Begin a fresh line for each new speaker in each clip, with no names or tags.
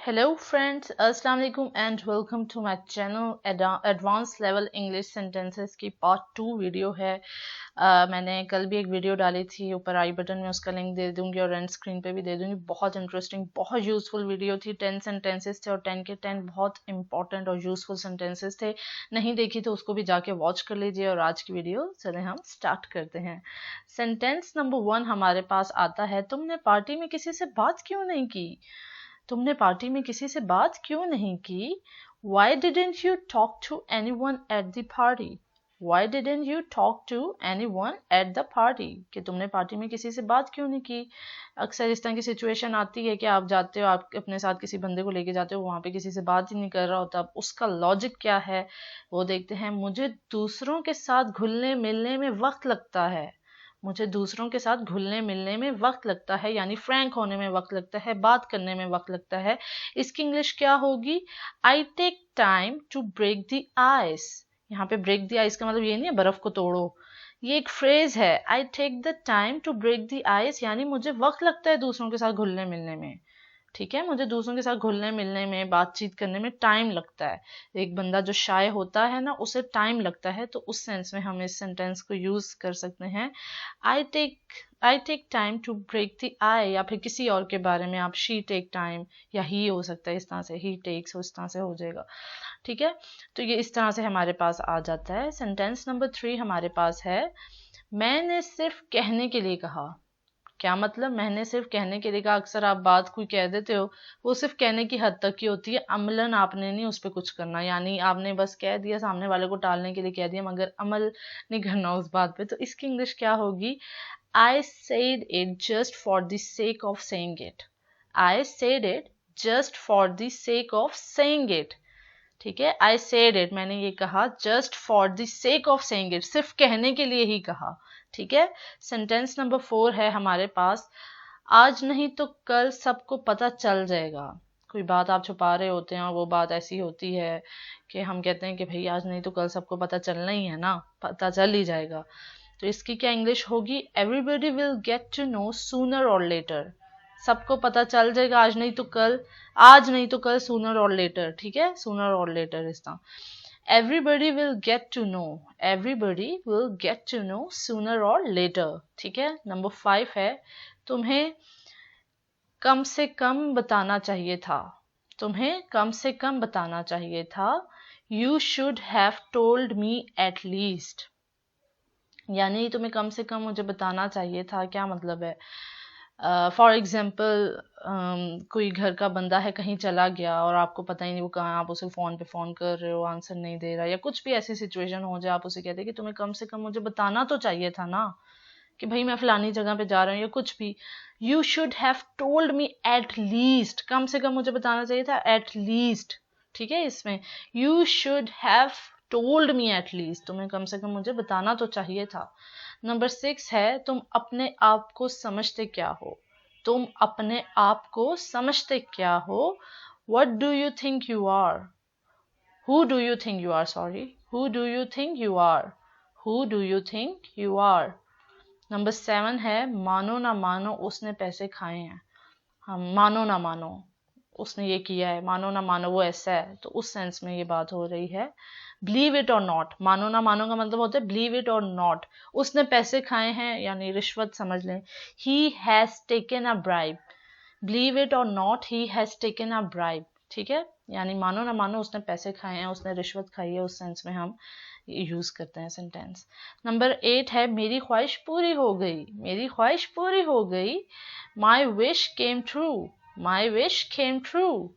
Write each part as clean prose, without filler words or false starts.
Hello friends, अस्सलाम वालेकुम and welcome to my channel. Advance level English sentences की part 2 video है। मैंने कल भी एक वीडियो डाली थी, ऊपर आई बटन में उसका लिंक दे दूंगी और एंड स्क्रीन पे भी दे दूंगी। बहुत इंटरेस्टिंग, बहुत यूजफुल वीडियो थी। 10 सेंटेंसेस थे और 10 के 10 बहुत इंपॉर्टेंट और यूजफुल सेंटेंसेस थे। नहीं देखी तो उसको भी जाके वॉच कर लीजिए। और आज की वीडियो चले हम स्टार्ट करते हैं। सेंटेंस नंबर 1 हमारे पास आता है, तुमने पार्टी में किसी से बात क्यों नहीं की? तुमने पार्टी में किसी से बात क्यों नहीं की? Why didn't you talk to anyone at the party? Why didn't you talk to anyone at the party? कि तुमने पार्टी में किसी से बात क्यों नहीं की? अक्सर इस तरह की सिचुएशन आती है कि आप जाते हो, आप अपने साथ किसी बंदे को लेके जाते हो, वहां पे किसी से बात ही नहीं कर रहा होता। अब उसका लॉजिक क्या है वो देखते हैं। मुझे दूसरों के साथ घुलने मिलने में वक्त लगता है। मुझे दूसरों के साथ घुलने मिलने में वक्त लगता है, यानी फ्रैंक होने में वक्त लगता है, बात करने में वक्त लगता है। इसकी इंग्लिश क्या होगी? I take time to break the ice. यहाँ पे ब्रेक द आइस का मतलब ये नहीं है बर्फ को तोड़ो, ये एक फ्रेज है। I take the time to break the ice, यानी मुझे वक्त लगता है दूसरों के साथ घुलने मिलने में। ठीक है, मुझे दूसरों के साथ घुलने मिलने में, बातचीत करने में टाइम लगता है। एक बंदा जो शाय होता है ना, उसे टाइम लगता है, तो उस सेंस में हम इस सेंटेंस को यूज कर सकते हैं। I take time to break the eye, या फिर किसी और के बारे में आप शी टेक टाइम, या ही हो सकता है इस तरह से, ही टेक्स इस तरह से हो जाएगा। ठीक है, तो ये इस तरह से हमारे पास आ जाता है। सेंटेंस नंबर 3 हमारे पास है, मैंने सिर्फ कहने के लिए कहा। क्या मतलब? मैंने सिर्फ कहने के लिए कहा। अक्सर आप बात कोई कह देते हो, वो सिर्फ कहने की हद तक की होती है, अमलन आपने नहीं उस पर कुछ करना। यानी आपने बस कह दिया, सामने वाले को टालने के लिए कह दिया, मगर अमल नहीं करना उस बात पे। तो इसकी इंग्लिश क्या होगी? I said it just for the sake of saying it. I said it just for the sake of saying it. ठीक है, आई सेड इट, मैंने ये कहा, just for the sake of saying it, सिर्फ कहने के लिए ही कहा। ठीक है, सेंटेंस नंबर 4 है हमारे पास, आज नहीं तो कल सबको पता चल जाएगा। कोई बात आप छुपा रहे होते हैं और वो बात ऐसी होती है कि हम कहते हैं कि भाई आज नहीं तो कल सबको पता चलना ही है ना, पता चल ही जाएगा। तो इसकी क्या इंग्लिश होगी? Everybody will get to know sooner or later. सबको पता चल जाएगा आज नहीं तो कल, आज नहीं तो कल, सूनर और लेटर। ठीक है, सूनर और लेटर इस तरह। Everybody will get to know, everybody will get to know sooner or later. ठीक है, नंबर 5 है, तुम्हें कम से कम बताना चाहिए था। तुम्हें कम से कम बताना चाहिए था। You should have told me at least, यानी तुम्हें कम से कम मुझे बताना चाहिए था। क्या मतलब है? फॉर एग्जाम्पल, कोई घर का बंदा है, कहीं चला गया और आपको पता ही नहीं वो कहाँ, आप उसे फ़ोन पे फ़ोन कर रहे हो, आंसर नहीं दे रहा, या कुछ भी ऐसी सिचुएशन हो जाए, आप उसे कहते हैं कि तुम्हें कम से कम मुझे बताना तो चाहिए था ना कि भाई मैं फलानी जगह पे जा रहा हूँ, या कुछ भी। You should have told me at least, कम से कम मुझे बताना चाहिए था, एट लीस्ट। ठीक है, इसमें you should have told me at least, तुम्हें कम से कम मुझे बताना तो चाहिए था। नंबर 6 है, तुम अपने आप को समझते क्या हो? तुम अपने आप को समझते क्या हो? What do you think you are? Who do you think you are? Sorry, who do you think you are? Who do you think you are? Number 7 है, मानो ना मानो उसने पैसे खाए हैं। हम मानो ना मानो, उसने ये किया है, मानो ना मानो वो ऐसा है, तो उस सेंस में ये बात हो रही है। बिलीव इट और नॉट, मानो ना मानो का मतलब होता है बिलीव इट और नॉट। उसने पैसे खाए हैं यानी रिश्वत समझ लें। He has taken a bribe, believe it और not, he has taken a bribe. ठीक है, यानी मानो ना मानो उसने पैसे खाए हैं, उसने रिश्वत खाई है, उस सेंस में हम यूज करते हैं सेंटेंस। नंबर 8 है, मेरी ख्वाहिश पूरी हो गई। मेरी ख्वाहिश पूरी हो गई। My wish came true, my wish came true.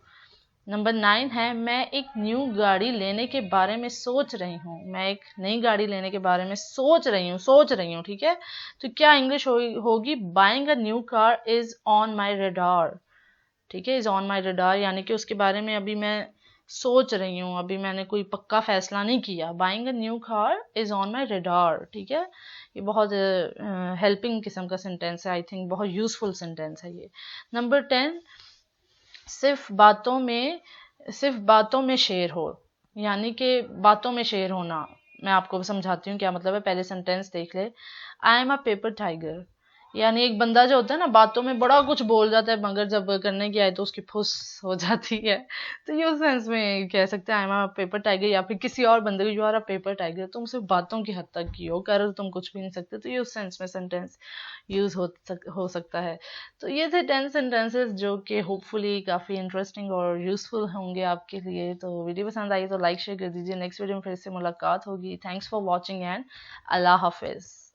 Number 9 है, मैं एक न्यू गाड़ी लेने के बारे में सोच रही हूँ। मैं एक नई गाड़ी लेने के बारे में सोच रही हूँ। ठीक है, तो क्या इंग्लिश होगी? Buying a new car is on my radar. ठीक है, इज ऑन माई रेडार, यानी कि उसके बारे में अभी मैं सोच रही हूँ, अभी मैंने कोई पक्का फैसला नहीं किया। Buying a new car is on my radar. ठीक है, ये बहुत हेल्पिंग किस्म का सेंटेंस है, आई थिंक बहुत यूजफुल सेंटेंस है ये। नंबर 10, सिर्फ बातों में शेर हो, यानी कि बातों में शेर होना। मैं आपको समझाती हूँ क्या मतलब है, पहले सेंटेंस देख ले। आई एम अ पेपर टाइगर, यानी एक बंदा जो होता है ना बातों में बड़ा कुछ बोल जाता है मगर जब करने की आए तो उसकी फुस हो जाती है। तो ये उस सेंस में कह सकते हैं I am a paper tiger, या फिर किसी और बंदे को you are a paper tiger, तुम सिर्फ बातों की हद तक की हो, कर तुम कुछ भी नहीं सकते। तो ये उस सेंस में सेंटेंस यूज हो सकता है। तो ये थे 10 सेंटेंसेस जो कि होपफुली काफ़ी इंटरेस्टिंग और यूजफुल होंगे आपके लिए। तो वीडियो पसंद आई तो लाइक शेयर कर दीजिए। नेक्स्ट वीडियो में फिर से मुलाकात होगी। थैंक्स फॉर वॉचिंग एंड अल्लाह हाफिज़।